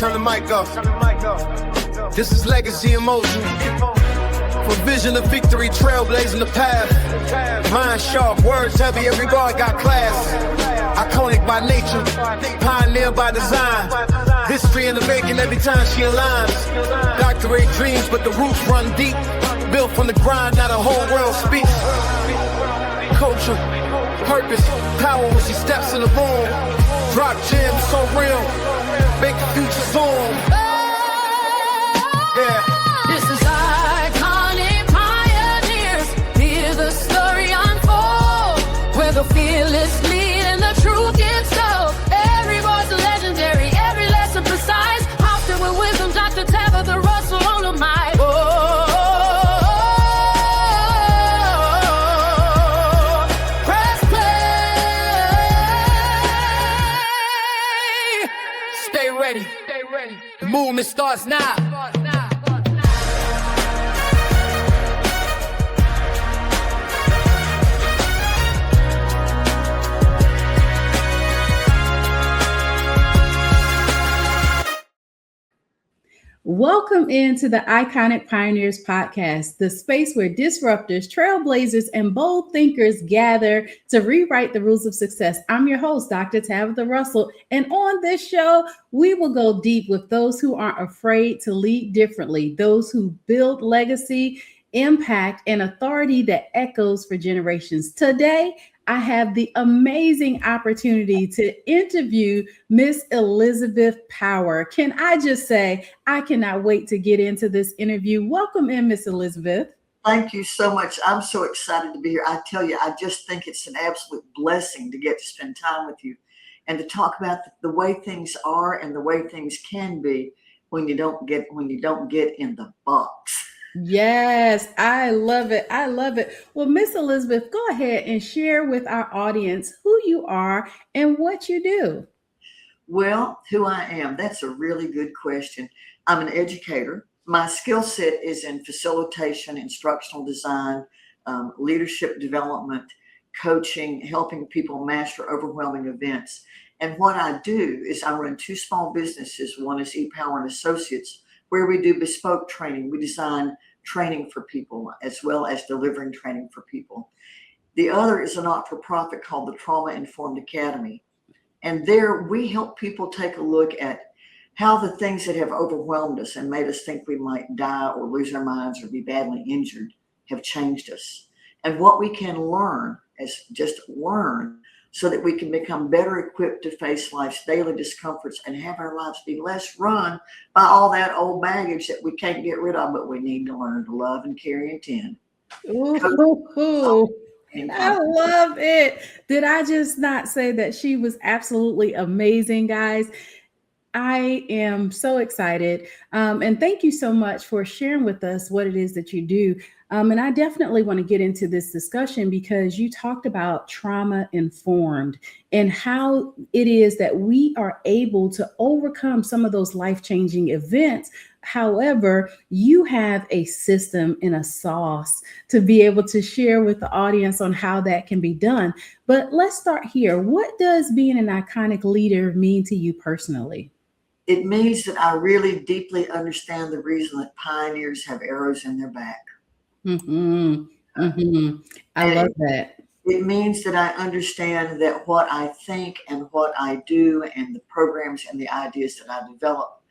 Turn the mic up. This is legacy emotion. From vision of victory, trailblazing the path. Mind sharp, words heavy, every bar got class. Iconic by nature, pioneer by design. History in the making every time she aligns. Doctorate dreams, but the roots run deep. Built from the grind, now the whole world speaks. Culture, purpose, power when she steps in the room. Drop gems so real, make the future zoom. Yeah. This is iconic pioneers. Hear the story unfold, where the fearless lead and the truth gets told. Every voice legendary, every lesson precise. Hosted with wisdom, Dr. Tabatha Russell on the mic. Press play. Stay ready. The movement starts now. Welcome into the Iconic Pioneers podcast, the space where disruptors, trailblazers, and bold thinkers gather to rewrite the rules of success. I'm your host, Dr. Tabatha Russell, and on this show, we will go deep with those who aren't afraid to lead differently, those who build legacy, impact, and authority that echoes for generations. Today, I have the amazing opportunity to interview Miss Elizabeth Power. Can I just say, I cannot wait to get into this interview. Welcome in, Miss Elizabeth. Thank you so much. I'm so excited to be here. I tell you, I just think it's an absolute blessing to get to spend time with you and to talk about the way things are and the way things can be when you don't get in the box. Yes, I love it. I love it. Well, Miss Elizabeth, go ahead and share with our audience who you are and what you do. Well, who I am, that's a really good question. I'm an educator. My skill set is in facilitation, instructional design, leadership development, coaching, helping people master overwhelming events. And what I do is I run two small businesses. One is ePower and Associates, where we do bespoke training. We design training for people as well as delivering training for people. The other is a not-for-profit called the Trauma Informed Academy. And there we help people take a look at how the things that have overwhelmed us and made us think we might die or lose our minds or be badly injured have changed us. And what we can learn so that we can become better equipped to face life's daily discomforts and have our lives be less run by all that old baggage that we can't get rid of, but we need to learn to love and carry and tend. Ooh, I love it. Did I just not say that she was absolutely amazing, guys? I am so excited. And thank you so much for sharing with us what it is that you do. And I definitely want to get into this discussion because you talked about trauma informed and how it is that we are able to overcome some of those life-changing events. However, you have a system and a sauce to be able to share with the audience on how that can be done. But let's start here. What does being an iconic leader mean to you personally? It means that I really deeply understand the reason that pioneers have arrows in their back. Mm-hmm. Mm-hmm. I love that. It means that I understand that what I think and what I do and the programs and the ideas that I develop,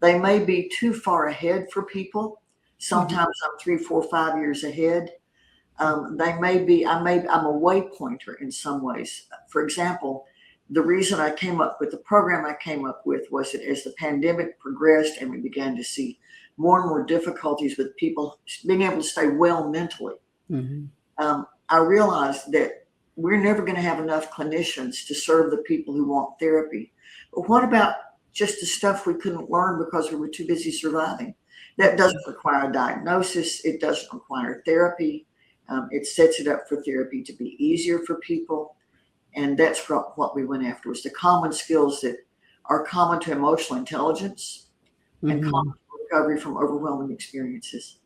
they may be too far ahead for people. Sometimes I'm 3, 4, 5 years ahead. I'm a waypointer in some ways. For example, the reason I came up with the program I came up with was that as the pandemic progressed and we began to see more and more difficulties with people being able to stay well mentally, I realized that we're never going to have enough clinicians to serve the people who want therapy. But what about just the stuff we couldn't learn because we were too busy surviving? That doesn't require a diagnosis. It doesn't require therapy. It sets it up for therapy to be easier for people. And that's what we went after, was the common skills that are common to emotional intelligence and common to recovery from overwhelming experiences.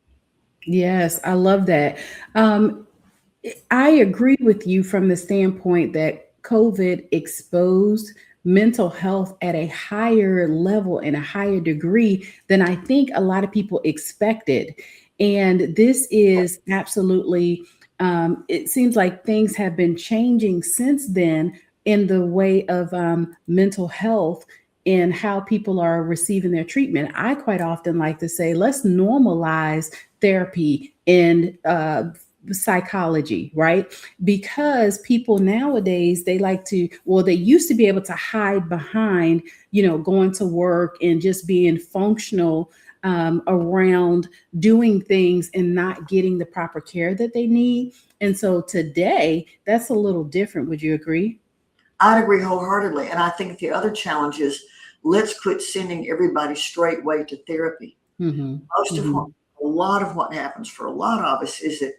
Yes, I love that. I agree with you from the standpoint that COVID exposed mental health at a higher level and a higher degree than I think a lot of people expected. And this is absolutely, it seems like things have been changing since then in the way of mental health and how people are receiving their treatment. I quite often like to say, let's normalize therapy and psychology, right? Because people nowadays, they like to, well, they used to be able to hide behind, going to work and just being functional around doing things and not getting the proper care that they need. And so today, that's a little different. Would you agree? I'd agree wholeheartedly. And I think the other challenge is, let's quit sending everybody straightway to therapy. Mm-hmm. A lot of what happens for a lot of us is that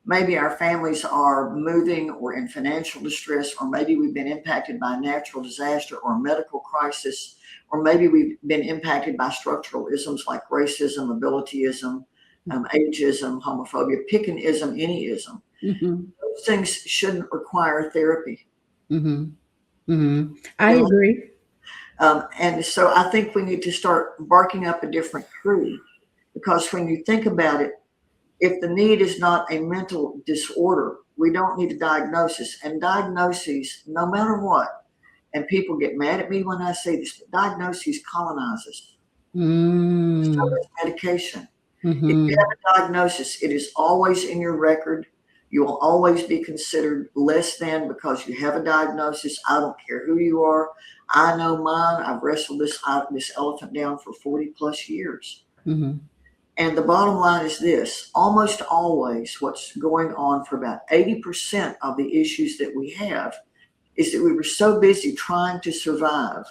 maybe our families are moving or in financial distress, or maybe we've been impacted by a natural disaster or a medical crisis, or maybe we've been impacted by structural isms like racism, abilityism, ageism, homophobia, pick an ism, any ism. Mm-hmm. Those things shouldn't require therapy. Mm-hmm. Mm-hmm. I agree. And so I think we need to start barking up a different tree, because when you think about it, if the need is not a mental disorder, we don't need a diagnosis. And diagnoses, no matter what, and people get mad at me when I say this, but diagnoses colonize us. So does medication. Mm-hmm. If you have a diagnosis, it is always in your record. You will always be considered less than because you have a diagnosis. I don't care who you are. I know mine. I've wrestled this elephant down for 40 plus years. Mm-hmm. And the bottom line is this: almost always what's going on for about 80% of the issues that we have is that we were so busy trying to survive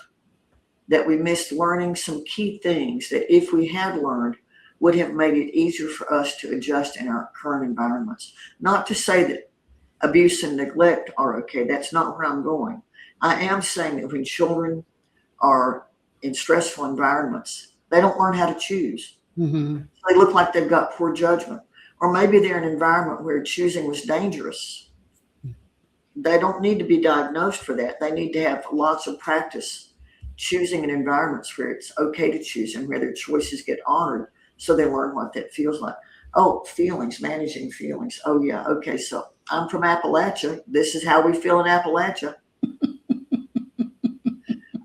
that we missed learning some key things that, if we had learned, would have made it easier for us to adjust in our current environments. Not to say that abuse and neglect are okay. That's not where I'm going. I am saying that when children are in stressful environments, they don't learn how to choose. Mm-hmm. They look like they've got poor judgment. Or maybe they're in an environment where choosing was dangerous. They don't need to be diagnosed for that. They need to have lots of practice choosing in environments where it's okay to choose and where their choices get honored, so they learn what that feels like. Oh, feelings, managing feelings. Oh, yeah. Okay, so I'm from Appalachia. This is how we feel in Appalachia.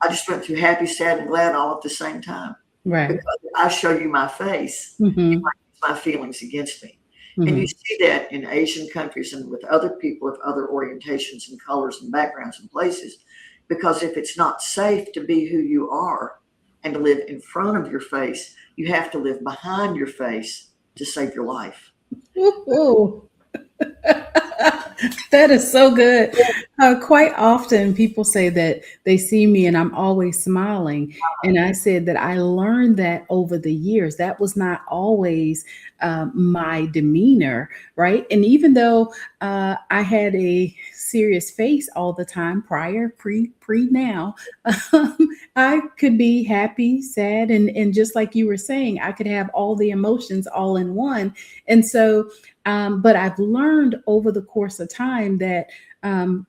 I just went through happy, sad, and glad all at the same time. Right. Because if I show you my face, Mm-hmm. you might use my feelings against me. Mm-hmm. And you see that in Asian countries and with other people of other orientations and colors and backgrounds and places. Because if it's not safe to be who you are and to live in front of your face, you have to live behind your face to save your life. Ooh. That is so good. Quite often people say that they see me and I'm always smiling. And I said that I learned that over the years. That was not always my demeanor, right? And even though I had a serious face all the time prior, pre now, I could be happy, sad, and just like you were saying, I could have all the emotions all in one. And so but I've learned over the course of time that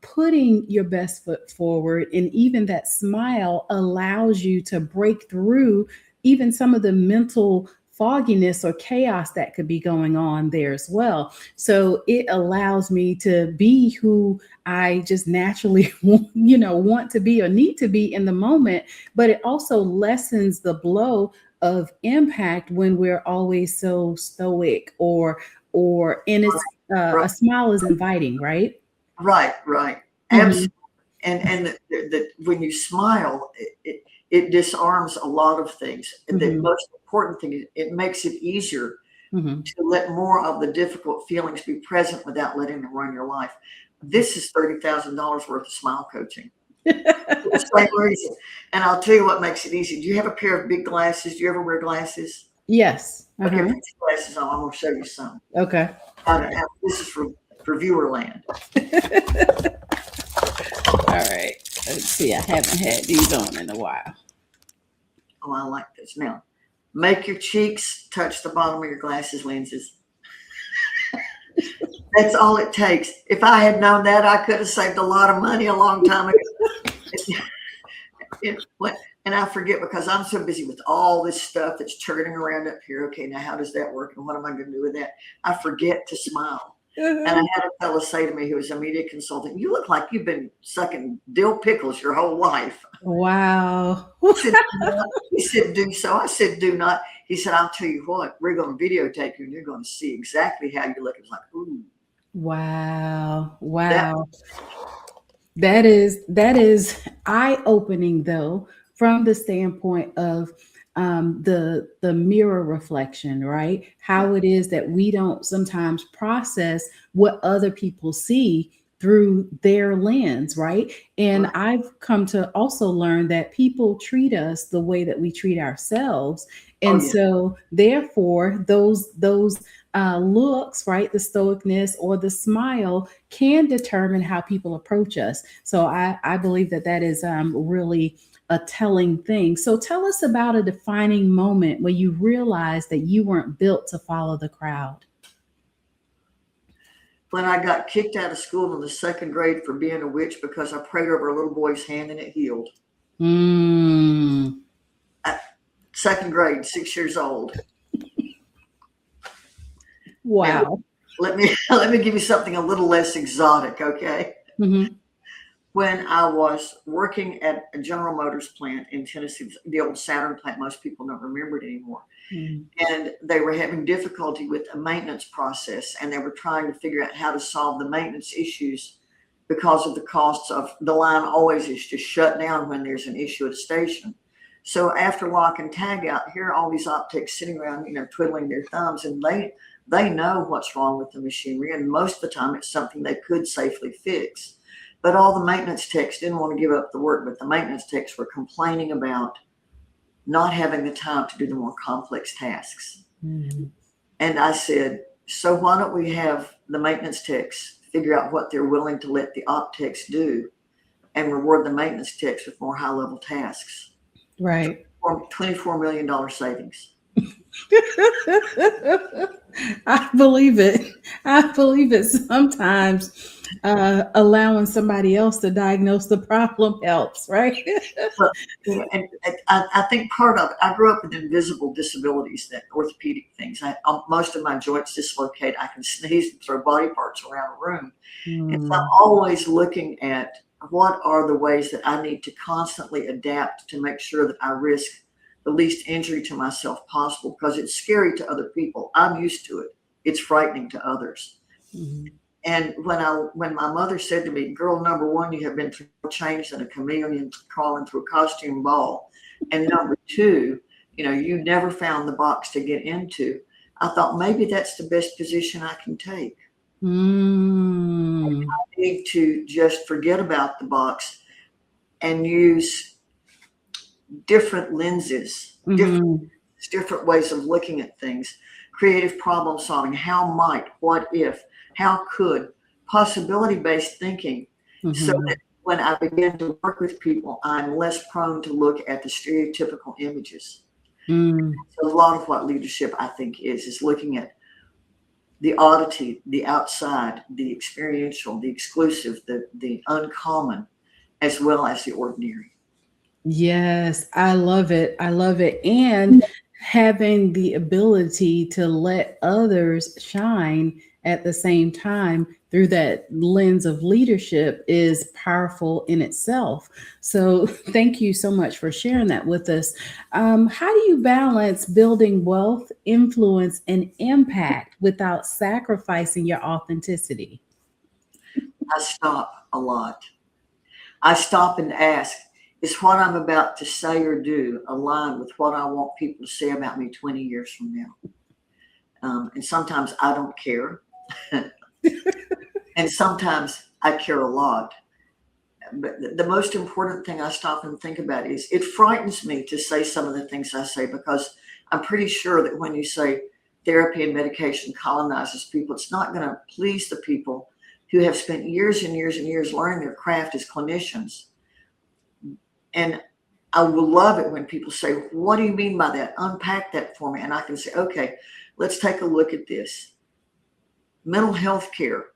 putting your best foot forward and even that smile allows you to break through even some of the mental fogginess or chaos that could be going on there as well. So it allows me to be who I just naturally, want to be or need to be in the moment. But it also lessens the blow of impact when we're always so stoic or and it's a smile is inviting, right? Right. Mhm. Absolutely. And when you smile, it disarms a lot of things. And the Mhm. most important thing is it makes it easier Mhm. to let more of the difficult feelings be present without letting them run your life. This is $30,000 worth of smile coaching. For the same reason. And I'll tell you what makes it easy. Do you have a pair of big glasses? Do you ever wear glasses? Yes. Okay, Uh-huh. put your glasses on. I'm going to show you some. Okay. This is for viewer land. All right. Let's see. I haven't had these on in a while. Oh, I like this. Now, make your cheeks touch the bottom of your glasses lenses. That's all it takes. If I had known that, I could have saved a lot of money a long time ago. And I forget because I'm so busy with all this stuff that's turning around up here. Okay, now how does that work? And what am I going to do with that? I forget to smile. And I had a fellow say to me who was a media consultant, "You look like you've been sucking dill pickles your whole life." Wow. He said, "Do so." I said, "Do not." He said, "I'll tell you what, we're going to videotape you and you're going to see exactly how you look." It's like, ooh. Wow. Wow. That is eye-opening, though, from the standpoint of the mirror reflection, right? How it is that we don't sometimes process what other people see through their lens, right? And I've come to also learn that people treat us the way that we treat ourselves. And so therefore those looks, right, the stoicness or the smile can determine how people approach us. So I believe that is really a telling thing. So tell us about a defining moment where you realized that you weren't built to follow the crowd. When I got kicked out of school in the second grade for being a witch because I prayed over a little boy's hand and it healed. Second grade, 6 years old. Wow. Let me give you something a little less exotic, okay? Mm-hmm. When I was working at a General Motors plant in Tennessee, the old Saturn plant, most people don't remember it anymore. And they were having difficulty with a maintenance process, and they were trying to figure out how to solve the maintenance issues because of the costs of the line always is just shut down when there's an issue at a station. So after lock and tag out, here are all these optics sitting around, twiddling their thumbs, and they know what's wrong with the machinery, and most of the time it's something they could safely fix. But all the maintenance techs didn't want to give up the work, but the maintenance techs were complaining about not having the time to do the more complex tasks. And I said, so why don't we have the maintenance techs figure out what they're willing to let the op techs do and reward the maintenance techs with more high-level tasks. Right. $24 million savings. I believe it. I believe it. Sometimes allowing somebody else to diagnose the problem helps, right? And I think part of it, I grew up with invisible disabilities, that orthopedic things. Most of my joints dislocate. I can sneeze and throw body parts around a room. And so I'm always looking at what are the ways that I need to constantly adapt to make sure that I risk the least injury to myself possible, because it's scary to other people. I'm used to it. It's frightening to others. And when my mother said to me, "Girl, number one, you have been through more change than a chameleon crawling through a costume ball. And number two, you never found the box to get into." I thought maybe that's the best position I can take. I need to just forget about the box and use different lenses, different ways of looking at things, creative problem solving, how might, what if, how could, possibility-based thinking, so that when I begin to work with people, I'm less prone to look at the stereotypical images. So a lot of what leadership, I think, is looking at the oddity, the outside, the experiential, the exclusive, the uncommon, as well as the ordinary. Yes, I love it. I love it. And having the ability to let others shine at the same time through that lens of leadership is powerful in itself. So thank you so much for sharing that with us. How do you balance building wealth, influence, and impact without sacrificing your authenticity? I stop a lot. I stop and ask, is what I'm about to say or do aligned with what I want people to say about me 20 years from now? And sometimes I don't care. And sometimes I care a lot. But the most important thing I stop and think about is it frightens me to say some of the things I say, because I'm pretty sure that when you say therapy and medication colonizes people, it's not going to please the people who have spent years and years and years learning their craft as clinicians. And I will love it when people say, "What do you mean by that? Unpack that for me." And I can say, okay, let's take a look at this. Mental health care.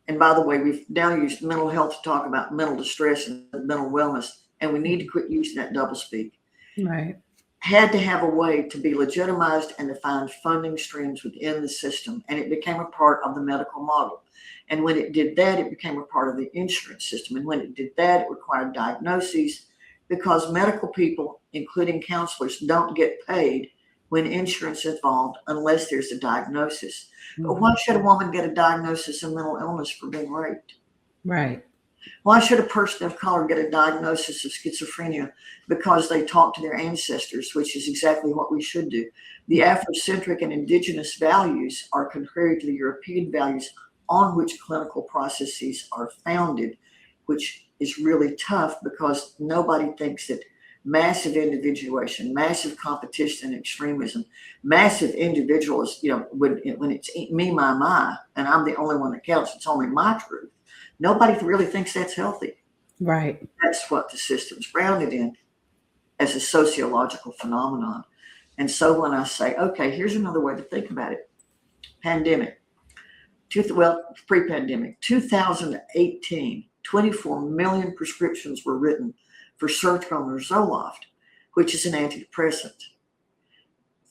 And by the way, we've now used mental health to talk about mental distress and mental wellness. and we need to quit using that doublespeak, Right. had to have a way to be legitimized and to find funding streams within the system. And it became a part of the medical model. And when it did that, it became a part of the insurance system. And when it did that, it required diagnoses, because medical people, including counselors, don't get paid when insurance is involved unless there's a diagnosis. But why should a woman get a diagnosis of mental illness for being raped? Right. Why should a person of color get a diagnosis of schizophrenia because they talk to their ancestors, which is exactly what we should do? The Afrocentric and indigenous values are contrary to the European values on which clinical processes are founded, which is really tough because nobody thinks that massive individuation, massive competition and extremism, massive individualism, when it's me, my, and I'm the only one that counts, it's only my truth. Nobody really thinks that's healthy. Right. That's what the system's grounded in as a sociological phenomenon. And so when I say, okay, here's another way to think about it. Pandemic. Pre-pandemic, 2018, 24 million prescriptions were written for Sertrone or Zoloft, which is an antidepressant.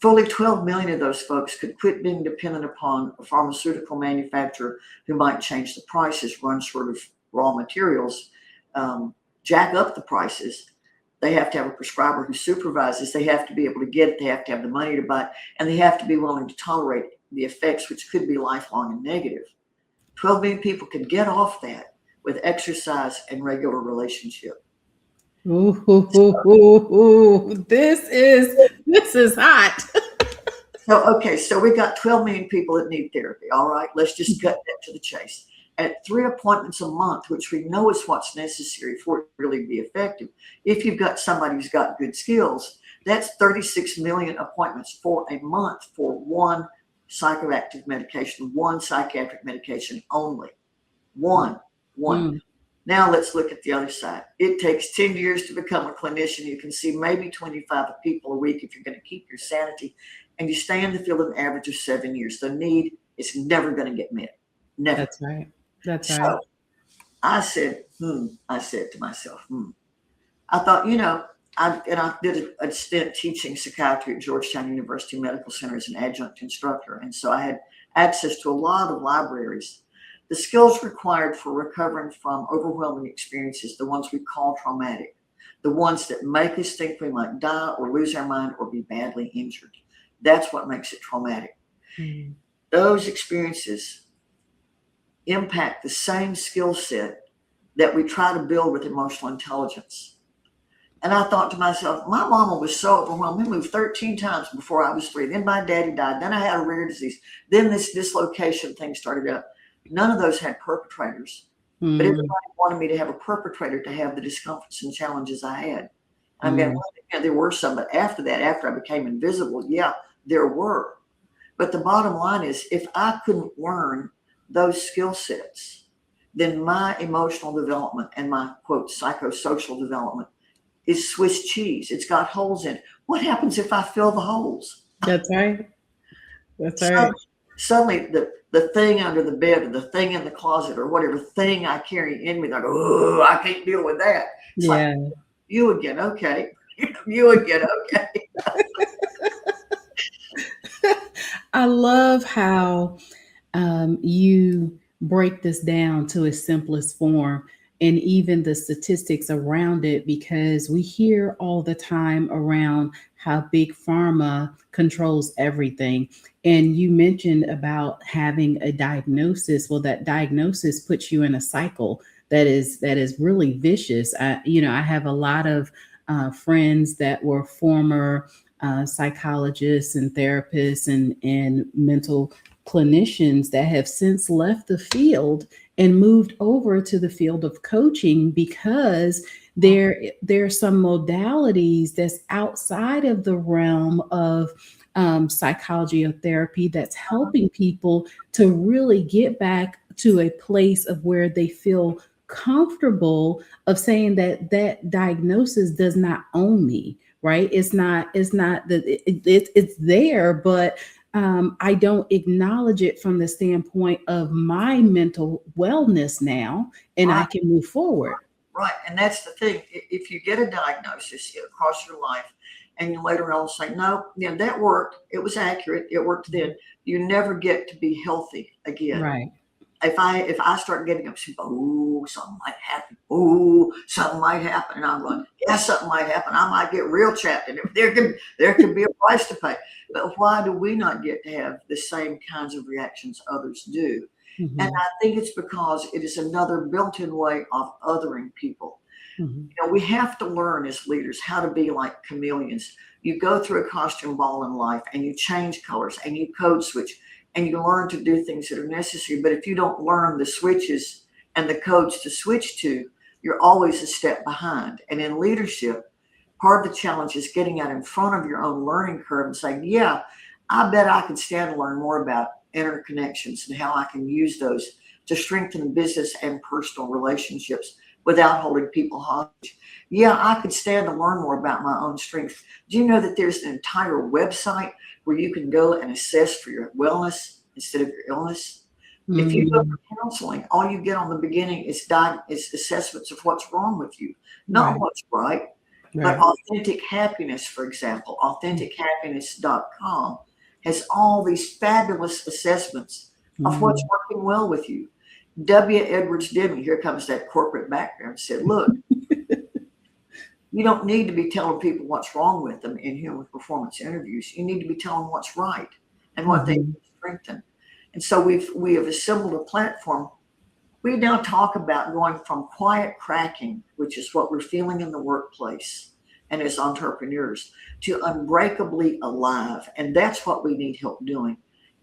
Fully 12 million of those folks could quit being dependent upon a pharmaceutical manufacturer who might change the prices, run short of raw materials, jack up the prices. They have to have a prescriber who supervises. They have to be able to get it. They have to have the money to buy it, and they have to be willing to tolerate the effects, which could be lifelong and negative. 12 million people could get off that with exercise and regular relationship. This is hot. So we got 12 million people that need therapy. All right, let's just cut that to the chase. At 3 appointments a month, which we know is what's necessary for it to really be effective. If you've got somebody who's got good skills, that's 36 million appointments for a month for one psychoactive medication, one psychiatric medication only. One. Now let's look at the other side. It takes 10 years to become a clinician. You can see maybe 25 people a week if you're going to keep your sanity, and you stay in the field an average of 7 years. The need is never going to get met. Never. That's right. That's right. So I said to myself, I thought, I did a stint teaching psychiatry at Georgetown University Medical Center as an adjunct instructor. And so I had access to a lot of libraries. The skills required for recovering from overwhelming experiences, the ones we call traumatic, the ones that make us think we might die or lose our mind or be badly injured. That's what makes it traumatic. Mm-hmm. Those experiences impact the same skill set that we try to build with emotional intelligence. And I thought to myself, my mama was so overwhelmed. We moved 13 times before I was 3. Then my daddy died. Then I had a rare disease. Then this dislocation thing started up. None of those had perpetrators. Mm. But everybody wanted me to have a perpetrator to have the discomforts and challenges I had. I mean, there were some, but after that, after I became invisible, there were. But the bottom line is, if I couldn't learn those skill sets, then my emotional development and my, quote, psychosocial development is Swiss cheese. It's got holes in it. What happens if I fill the holes? That's right. That's right. Suddenly the thing under the bed or the thing in the closet or whatever thing I carry in me, I go, oh, I can't deal with that. It's like, you again, okay. You again, okay. I love how you break this down to its simplest form, and even the statistics around it, because we hear all the time around how big pharma controls everything. And you mentioned about having a diagnosis. Well, that diagnosis puts you in a cycle that is really vicious. I have a lot of friends that were former psychologists and therapists and mental clinicians that have since left the field and moved over to the field of coaching, because there are some modalities that's outside of the realm of psychology or therapy that's helping people to really get back to a place of where they feel comfortable of saying that diagnosis does not own me, right? It's not that it's there, but I don't acknowledge it from the standpoint of my mental wellness now, and I can move forward. Right. And that's the thing. If you get a diagnosis across your life and you later on say, no, yeah, that worked. It was accurate. It worked then. You never get to be healthy again. Right. If I start getting upset, oh, something might happen. Oh, something might happen. And I'm going, yeah, something might happen. I might get real chapped. And there could be a price to pay. But why do we not get to have the same kinds of reactions others do? Mm-hmm. And I think it's because it is another built-in way of othering people. Mm-hmm. You know, we have to learn as leaders how to be like chameleons. You go through a costume ball in life and you change colors and you code switch and you learn to do things that are necessary. But if you don't learn the switches and the codes to switch to, you're always a step behind. And in leadership, part of the challenge is getting out in front of your own learning curve and saying, yeah, I bet I could stand to learn more about interconnections and how I can use those to strengthen business and personal relationships without holding people hostage. Yeah, I could stand to learn more about my own strengths. Do you know that there's an entire website where you can go and assess for your wellness instead of your illness? Mm-hmm. If you go for counseling, all you get on the beginning is assessments of what's wrong with you, not what's right. But Authentic Happiness, for example, AuthenticHappiness.com has all these fabulous assessments of what's working well with you. W. Edwards Deming, here comes that corporate background, said, look, you don't need to be telling people what's wrong with them in human performance interviews. You need to be telling what's right and what they need to strengthen. And so we have assembled a platform. We now talk about going from quiet cracking, which is what we're feeling in the workplace and as entrepreneurs, to unbreakably alive. And that's what we need help doing,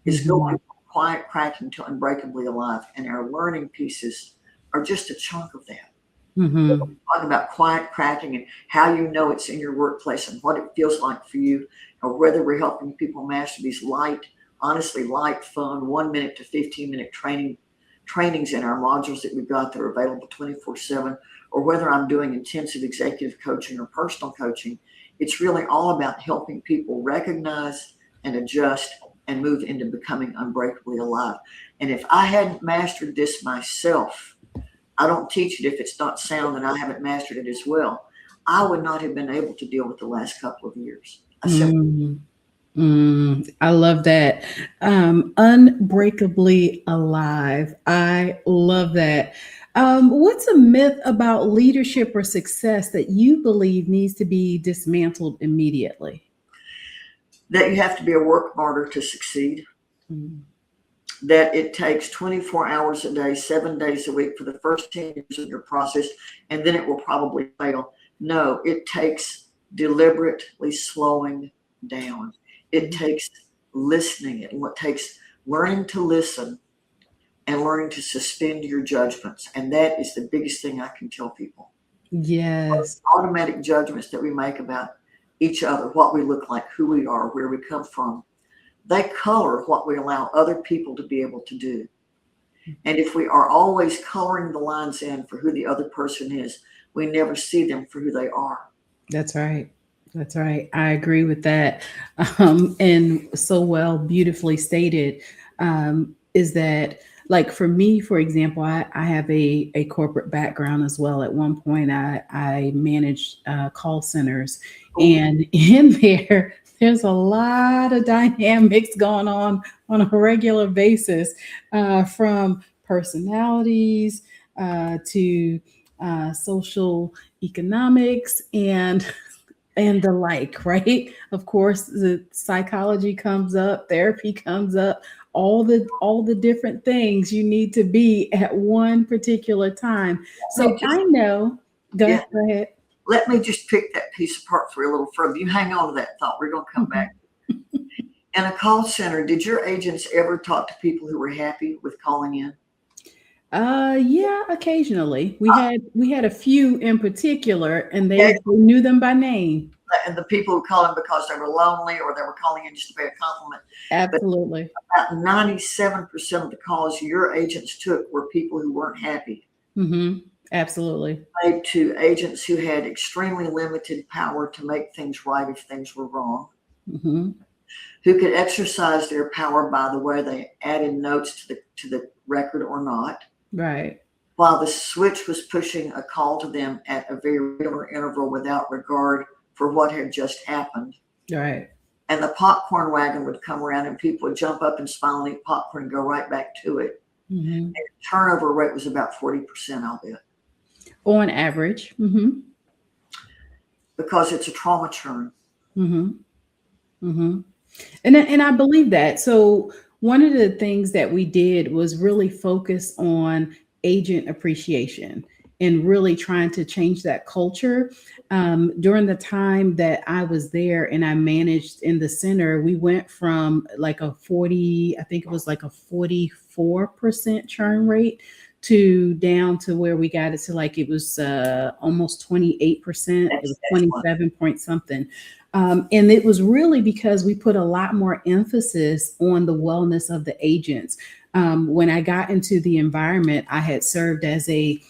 is going from quiet cracking to unbreakably alive. And our learning pieces are just a chunk of that. Mm-hmm. Talking about quiet cracking and how you know it's in your workplace and what it feels like for you, or whether we're helping people master these honestly light, fun, 1 minute to 15-minute trainings in our modules that we've got that are available 24/7, or whether I'm doing intensive executive coaching or personal coaching. It's really all about helping people recognize and adjust and move into becoming unbreakably alive. And if I hadn't mastered this myself, I don't teach it if it's not sound and I haven't mastered it as well, I would not have been able to deal with the last couple of years. I love that. Unbreakably alive. I love that. What's a myth about leadership or success that you believe needs to be dismantled immediately? That you have to be a work martyr to succeed. That it takes 24 hours a day, 7 days a week for the first 10 years of your process, and then it will probably fail. No, it takes deliberately slowing down. It takes listening. It takes learning to listen and learning to suspend your judgments. And that is the biggest thing I can tell people. Yes. Those automatic judgments that we make about each other, what we look like, who we are, where we come from, they color what we allow other people to be able to do. And if we are always coloring the lines in for who the other person is, we never see them for who they are. That's right. That's right. I agree with that. And so beautifully stated, is that, like, for me, for example, I have a corporate background as well. At one point, I managed call centers, and in there's a lot of dynamics going on a regular basis, from personalities to social economics and the like, right? Of course, the psychology comes up, therapy comes up, all the different things you need to be at one particular time. So I know, go ahead. Let me just pick that piece apart for you a little further. You hang on to that thought. We're going to come back. In a call center, did your agents ever talk to people who were happy with calling in? Yeah, occasionally. We had a few in particular, and they knew them by name. And the people who call in because they were lonely or they were calling in just to pay a compliment. Absolutely. But about 97% of the calls your agents took were people who weren't happy. Mm-hmm. Absolutely. Made to agents who had extremely limited power to make things right if things were wrong. Mm-hmm. Who could exercise their power by the way they added notes to the record or not. Right. while the switch was pushing a call to them at a very regular interval without regard for what had just happened. Right. And the popcorn wagon would come around and people would jump up and smile and eat popcorn and go right back to it. Mm-hmm. And the turnover rate was about 40%, I'll bet. On average. Mm-hmm. Because it's a trauma churn. Mm-hmm. Mm-hmm. And I believe that. So one of the things that we did was really focus on agent appreciation and really trying to change that culture. During the time that I was there and I managed in the center, we went from like a 40, I think it was like a 44% churn rate to down to where we got it to like it was almost 28%. It was 27 point something. And it was really because we put a lot more emphasis on the wellness of the agents. When I got into the environment, I had served as a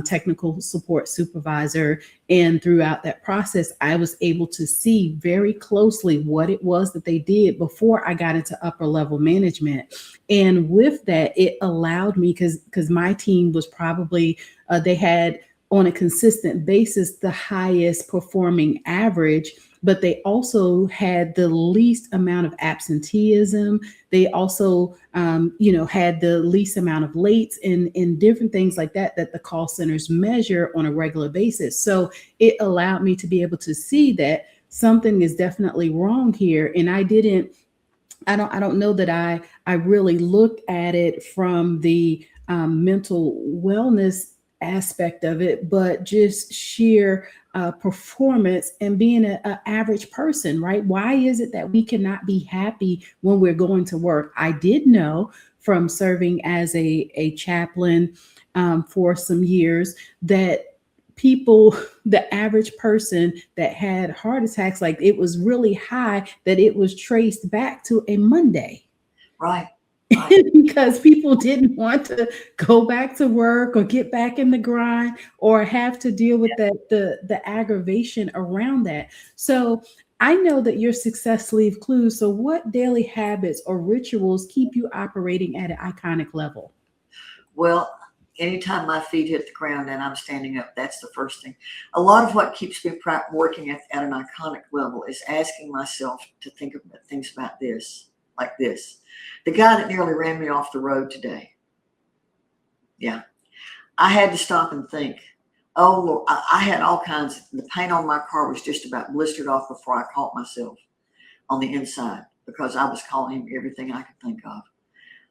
technical support supervisor. And throughout that process, I was able to see very closely what it was that they did before I got into upper level management. And with that, it allowed me, because my team was probably, they had on a consistent basis, the highest performing average, but they also had the least amount of absenteeism. They also, had the least amount of lates and different things like that the call centers measure on a regular basis. So it allowed me to be able to see that something is definitely wrong here. And I don't know that I really looked at it from the mental wellness aspect of it, but just sheer performance and being an average person, right? Why is it that we cannot be happy when we're going to work? I did know from serving as a chaplain for some years that people, the average person that had heart attacks, like it was really high, that it was traced back to a Monday. Right. Because people didn't want to go back to work or get back in the grind or have to deal with the aggravation around that. So I know that your success leave clues. So what daily habits or rituals keep you operating at an iconic level? Well, anytime my feet hit the ground and I'm standing up, that's the first thing. A lot of what keeps me working at an iconic level is asking myself to think about things about this, like this. The guy that nearly ran me off the road today. Yeah. I had to stop and think, oh, Lord, I had all kinds. The paint on my car was just about blistered off before I caught myself on the inside because I was calling him everything I could think of.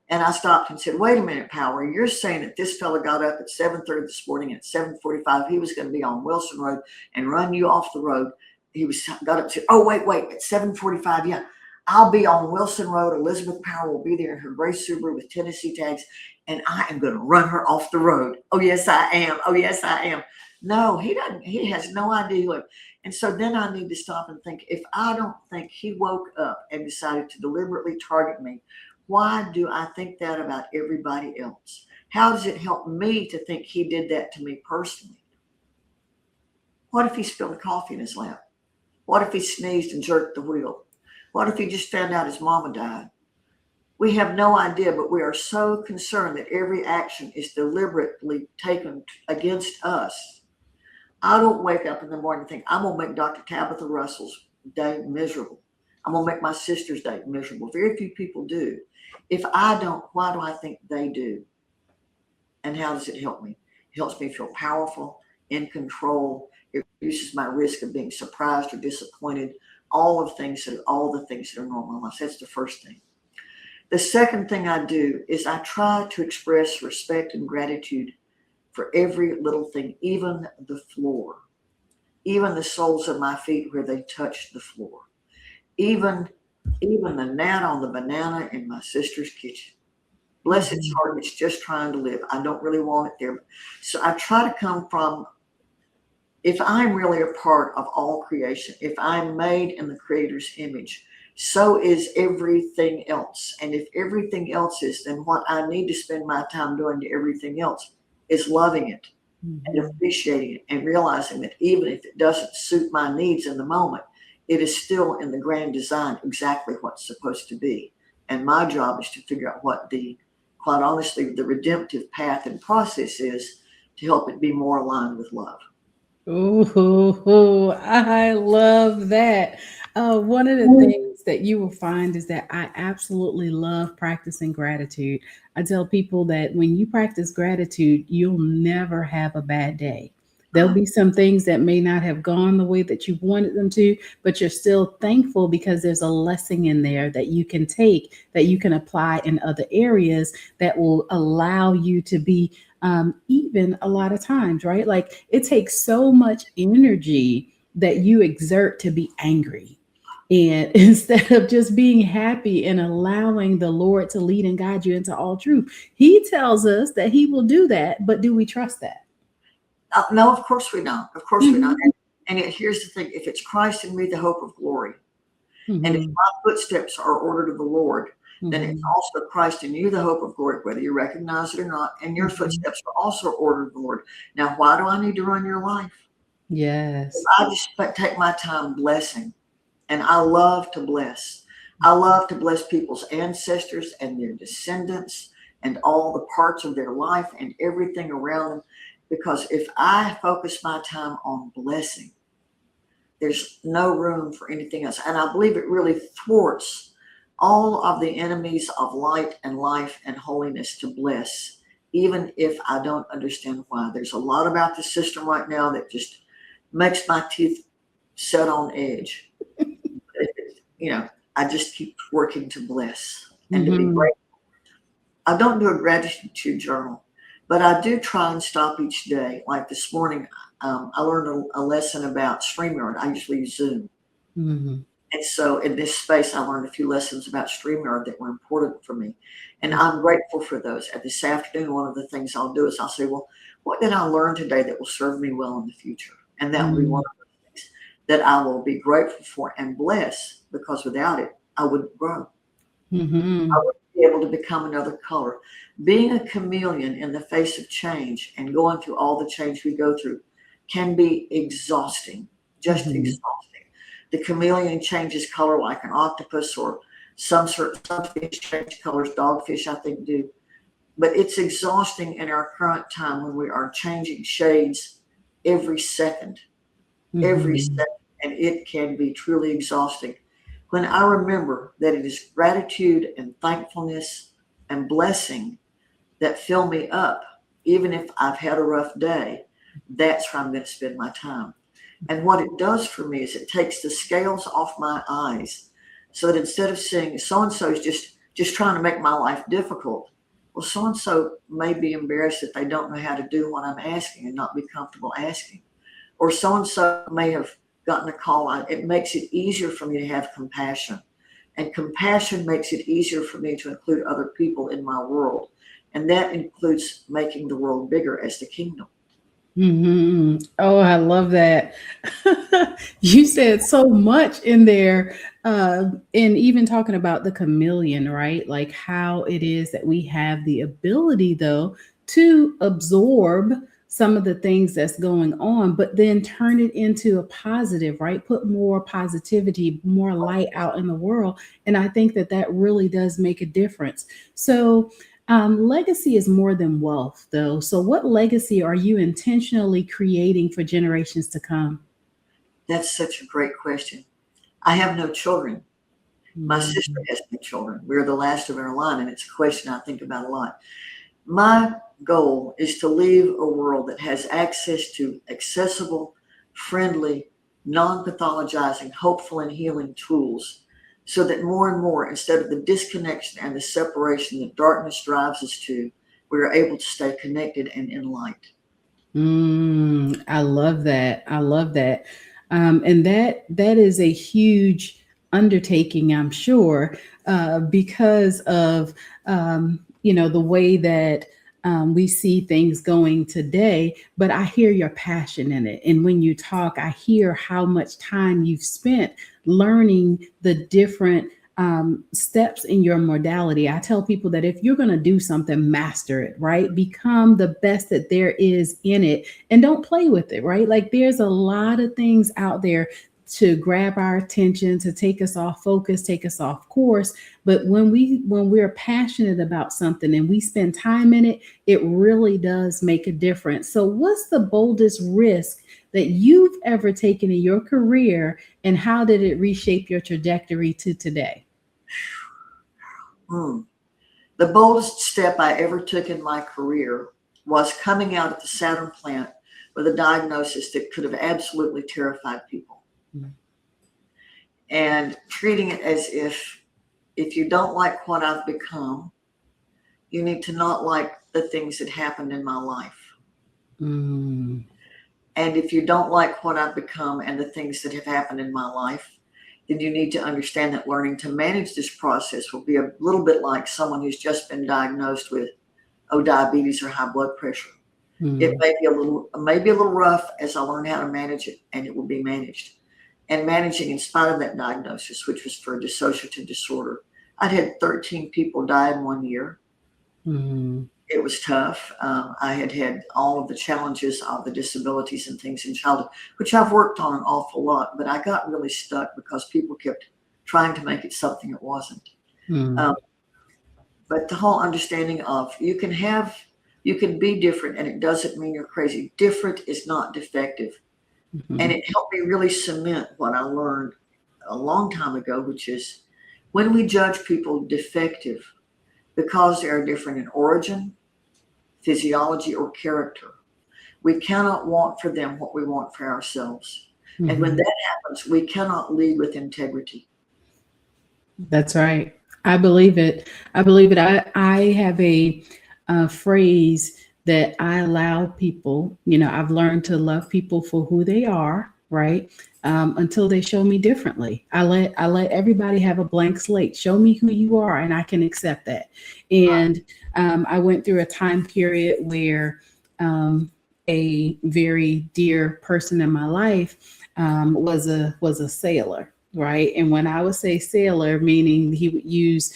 And I stopped and said, wait a minute, Power, you're saying that this fella got up at 7:30 this morning and at 7:45, he was going to be on Wilson Road and run you off the road. Got up and said, oh, wait, at 7:45, yeah. I'll be on Wilson Road. Elizabeth Power will be there in her gray Subaru with Tennessee tags, and I am going to run her off the road. Oh, yes, I am. Oh, yes, I am. No, he doesn't. He has no idea. And so then I need to stop and think, if I don't think he woke up and decided to deliberately target me, why do I think that about everybody else? How does it help me to think he did that to me personally? What if he spilled coffee in his lap? What if he sneezed and jerked the wheel? What if he just found out his mama died? We have no idea, but we are so concerned that every action is deliberately taken against us. I don't wake up in the morning and think, I'm going to make Dr. Tabatha Russell's day miserable. I'm going to make my sister's day miserable. Very few people do. If I don't, why do I think they do? And how does it help me? It helps me feel powerful, in control. It reduces my risk of being surprised or disappointed. All the things that are normal in life. That's the first thing. The second thing I do is I try to express respect and gratitude for every little thing, even the floor, even the soles of my feet where they touch the floor, even the gnat on the banana in my sister's kitchen. Bless its heart, it's just trying to live. I don't really want it there. So I try to come from, if I'm really a part of all creation, if I'm made in the Creator's image, so is everything else. And if everything else is, then what I need to spend my time doing to everything else is loving it and appreciating it and realizing that even if it doesn't suit my needs in the moment, it is still in the grand design exactly what's supposed to be. And my job is to figure out what quite honestly, the redemptive path and process is to help it be more aligned with love. Ooh, I love that. One of the things that you will find is that I absolutely love practicing gratitude. I tell people that when you practice gratitude, you'll never have a bad day. There'll Uh, be some things that may not have gone the way that you wanted them to, but you're still thankful because there's a lesson in there that you can take, that you can apply in other areas that will allow you to be even a lot of times, right? Like it takes so much energy that you exert to be angry. And instead of just being happy and allowing the Lord to lead and guide you into all truth, He tells us that He will do that. But do we trust that? no, of course we don't. Of course we don't. Mhm. And yet, here's the thing: if it's Christ in me, the hope of glory, and if Mhm. my footsteps are ordered of the Lord, then it's Mhm. also Christ in you, the hope of glory, whether you recognize it or not. And your Mhm. footsteps are also ordered of the Lord. Now, why do I need to run your life? Yes. I just take my time blessing, and I love to bless. I love to bless people's ancestors and their descendants and all the parts of their life and everything around them. Because if I focus my time on blessing, there's no room for anything else. And I believe it really thwarts all of the enemies of light and life and holiness to bless, even if I don't understand why. There's a lot about the system right now that just makes my teeth set on edge. You know, I just keep working to bless and to be Mhm. grateful. I don't do a gratitude journal, but I do try and stop each day. Like this morning, I learned a lesson about StreamYard. I usually use Zoom. Mhm. And so in this space, I learned a few lessons about StreamYard that were important for me. And I'm grateful for those. And this afternoon, one of the things I'll do is I'll say, well, what did I learn today that will serve me well in the future? And that will be one Mhm. of the things that I will be grateful for and bless, because without it, I wouldn't grow. I Mhm. wouldn't be able to become another color. Being a chameleon in the face of change and going through all the change we go through can be exhausting, just Mhm. exhausting. The chameleon changes color like an octopus, or some fish change colors, dogfish I think do. But it's exhausting in our current time when we are changing shades every second, every Mhm. second, and it can be truly exhausting. When I remember that it is gratitude and thankfulness and blessing that fill me up, even if I've had a rough day, that's where I'm going to spend my time. And what it does for me is it takes the scales off my eyes, so that instead of saying so and so is just trying to make my life difficult, well, so and so may be embarrassed that they don't know how to do what I'm asking and not be comfortable asking, or so and so may have gotten a call on. It makes it easier for me to have compassion. And compassion makes it easier for me to include other people in my world. And that includes making the world bigger as the kingdom. Hmm. Oh, I love that. You said so much in there. And even talking about the chameleon, right? Like how it is that we have the ability, though, to absorb some of the things that's going on, but then turn it into a positive, right? Put more positivity, more light out in the world. And I think that that really does make a difference. So, legacy is more than wealth, though. So, what legacy are you intentionally creating for generations to come? That's such a great question. I have no children. My sister Mhm. has no children. We're the last of our line, and it's a question I think about a lot. My goal is to leave a world that has access to accessible, friendly, non pathologizing, hopeful, and healing tools, so that more and more, instead of the disconnection and the separation that darkness drives us to, we are able to stay connected and in light. I love that. I love that. And that is a huge undertaking, I'm sure, because of the way that we see things going today. But I hear your passion in it, and when you talk, I hear how much time you've spent learning the different steps in your modality. I tell people that if you're going to do something, master it, right? Become the best that there is in it and don't play with it, right? Like there's a lot of things out there to grab our attention, to take us off focus, take us off course. But when we're passionate about something and we spend time in it, it really does make a difference. So what's the boldest risk that you've ever taken in your career, and how did it reshape your trajectory to today? The boldest step I ever took in my career was coming out at the Saturn plant with a diagnosis that could have absolutely terrified people. And treating it as if you don't like what I've become, you need to not like the things that happened in my life. And if you don't like what I've become and the things that have happened in my life, then you need to understand that learning to manage this process will be a little bit like someone who's just been diagnosed with diabetes or high blood pressure. It may be a little rough as I learn how to manage it, and it will be managed. And managing in spite of that diagnosis, which was for a dissociative disorder. I'd had 13 people die in 1 year. It was tough. I had all of the challenges of the disabilities and things in childhood, which I've worked on an awful lot, but I got really stuck because people kept trying to make it something it wasn't. But the whole understanding of you can be different, and it doesn't mean you're crazy. Different is not defective. And it helped me really cement what I learned a long time ago, which is when we judge people defective because they are different in origin, physiology, or character, we cannot want for them what we want for ourselves. And when that happens, we cannot lead with integrity. That's right. I believe it. I have a phrase that I allow people, I've learned to love people for who they are, right? Until they show me differently. I let everybody have a blank slate. Show me who you are, and I can accept that. And I went through a time period where a very dear person in my life was a sailor, right? And when I would say sailor, meaning he would use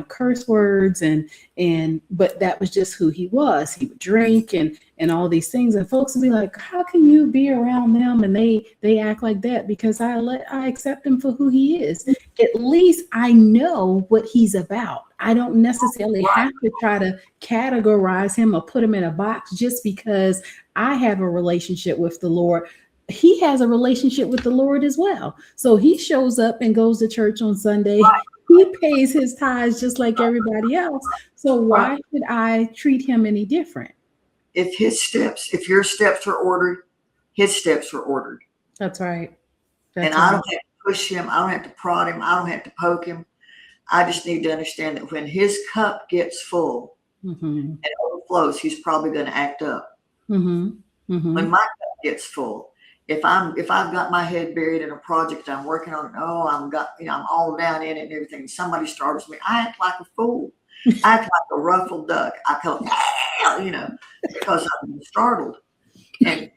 curse words but that was just who he was. He would drink and all these things, and folks would be like, how can you be around them and they act like that? Because I accept him for who he is. At least I know what he's about. I don't necessarily have to try to categorize him or put him in a box just because I have a relationship with the Lord. He has a relationship with the Lord as well. So he shows up and goes to church on Sunday. He pays his tithes just like everybody else. So why should I treat him any different? If your steps are ordered, his steps are ordered. That's right. I don't have to push him. I don't have to prod him. I don't have to poke him. I just need to understand that when his cup gets full and overflows, he's probably going to act up. When my cup gets full, if I've got my head buried in a project I'm working on, I'm all down in it and everything, somebody startles me, I act like a fool. I act like a ruffled duck. I go, because I'm startled. And,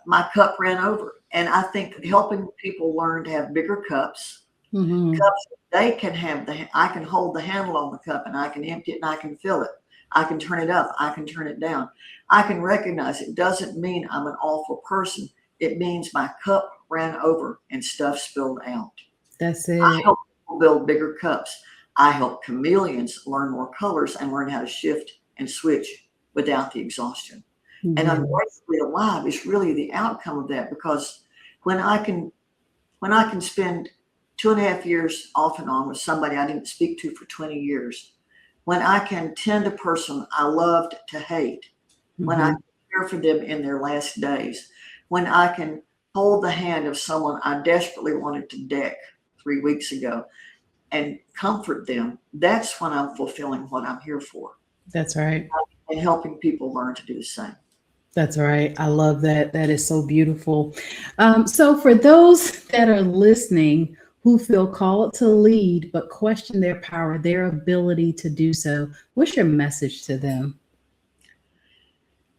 my cup ran over. And I think helping people learn to have bigger cups, cups they can have, I can hold the handle on the cup and I can empty it and I can fill it. I can turn it up. I can turn it down. I can recognize it doesn't mean I'm an awful person. It means my cup ran over and stuff spilled out. That's it. I help people build bigger cups. I help chameleons learn more colors and learn how to shift and switch without the exhaustion. And unbreakably alive is really the outcome of that, because when I can spend 2.5 years off and on with somebody I didn't speak to for 20 years, when I can tend a person I loved to hate, when I care for them in their last days, when I can hold the hand of someone I desperately wanted to deck 3 weeks ago and comfort them, that's when I'm fulfilling what I'm here for. That's right. And helping people learn to do the same. That's right. I love that. That is so beautiful. So for those that are listening who feel called to lead but question their power, their ability to do so, what's your message to them?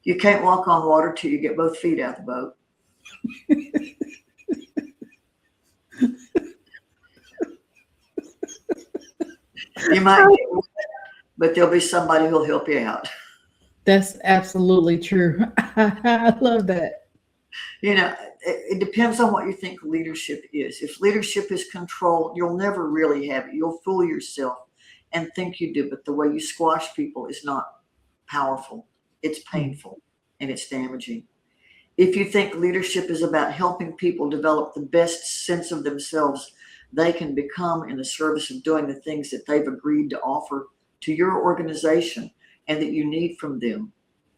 You can't walk on water till you get both feet out the boat. You might get wet, but there'll be somebody who'll help you out. That's absolutely true. I love that. it depends on what you think leadership is. If leadership is control, you'll never really have it. You'll fool yourself and think you do, but the way you squash people is not powerful. It's painful and it's damaging. If you think leadership is about helping people develop the best sense of themselves they can become in the service of doing the things that they've agreed to offer to your organization and that you need from them,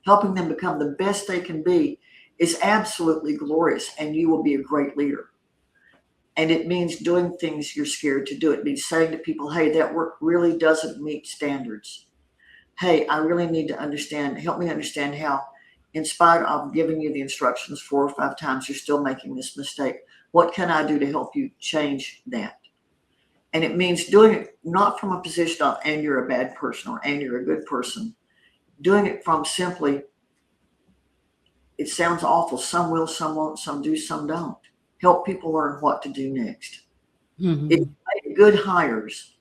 helping them become the best they can be is absolutely glorious, and you will be a great leader. And it means doing things you're scared to do. It means saying to people, hey, that work really doesn't meet standards. Hey, I really need to understand, help me understand how, in spite of giving you the instructions 4 or 5 times, you're still making this mistake. What can I do to help you change that? And it means doing it not from a position of, and you're a bad person or, and you're a good person. Doing it from simply, it sounds awful. Some will, some won't, some do, some don't. Help people learn what to do next. Mm-hmm. If you make good hires,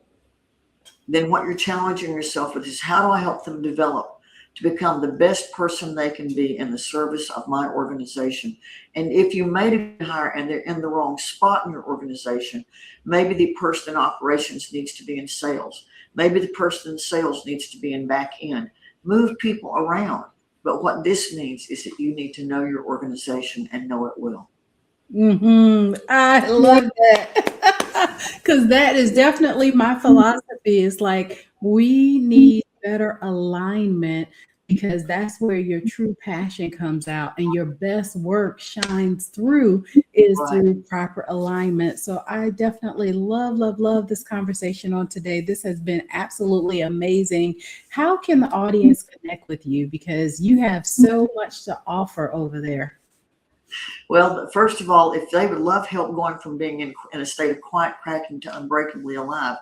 then what you're challenging yourself with is, how do I help them develop to become the best person they can be in the service of my organization? And if you made a good hire and they're in the wrong spot in your organization, maybe the person in operations needs to be in sales. Maybe the person in sales needs to be in back end. Move people around. But what this means is that you need to know your organization and know it well. Mm-hmm. I love that, because that is definitely my philosophy. It's like, we need better alignment, because that's where your true passion comes out and your best work shines through, is through proper alignment. So I definitely love this conversation on today. This has been absolutely amazing. How can the audience connect with you? Because you have so much to offer over there. Well, first of all, if they would love help going from being in a state of quiet cracking to unbreakably alive,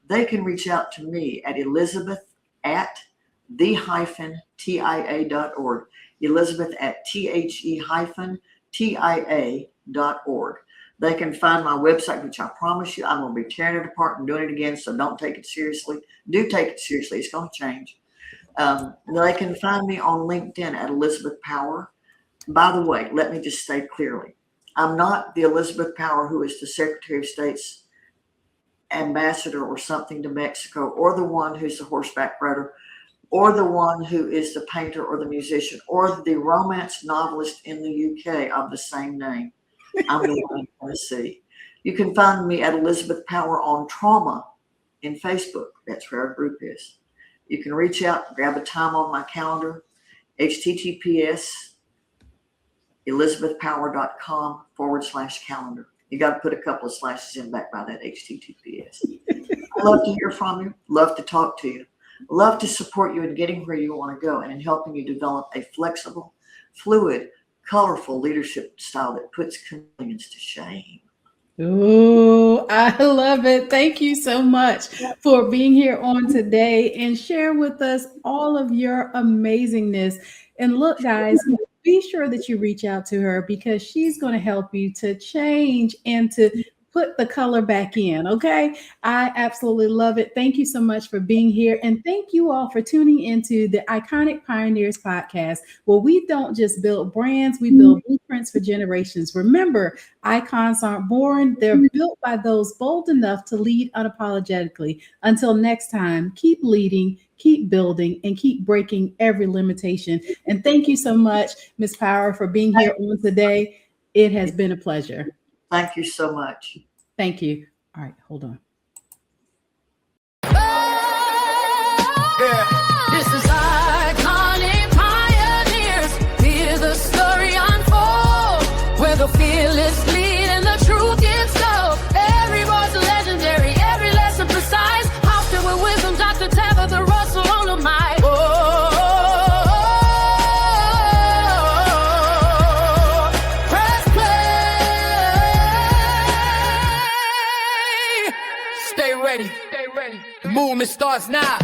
they can reach out to me at Elizabeth@the-TIA.org. Elizabeth@THE-TIA.org. They can find my website, which I promise you, I'm going to be tearing it apart and doing it again, so don't take it seriously. Do take it seriously. It's going to change. They can find me on LinkedIn at Elizabeth Power. By the way, let me just state clearly, I'm not the Elizabeth Power who is the Secretary of State's ambassador or something to Mexico, or the one who's the horseback rider, or the one who is the painter or the musician, or the romance novelist in the UK of the same name. I'm the one in Tennessee. You can find me at Elizabeth Power on Trauma in Facebook. That's where our group is. You can reach out, grab a time on my calendar, https elizabethpower.com/calendar. You got to put a couple of slashes in back by that https. I love to hear from you. Love to talk to you. Love to support you in getting where you want to go and in helping you develop a flexible, fluid, colorful leadership style that puts convenience to shame. Oh, I love it. Thank you so much for being here on today and share with us all of your amazingness. And look, guys, be sure that you reach out to her, because she's going to help you to change and to put the color back in. Okay. I absolutely love it. Thank you so much for being here. And thank you all for tuning into the Iconic Pioneers podcast, where we don't just build brands, we build blueprints for generations. Remember, icons aren't born. They're built by those bold enough to lead unapologetically. Until next time, keep leading, keep building, and keep breaking every limitation. And thank you so much, Ms. Power, for being here on today. It has been a pleasure. Thank you so much. Thank you. All right, hold on. This is Iconic Pioneers. Hear the story unfold, where the fearless lead and the truth gets told. Every voice legendary, every lesson precise. House filled with wisdom, Dr. Tabatha Russell on the mic. Stay ready. The movement starts now.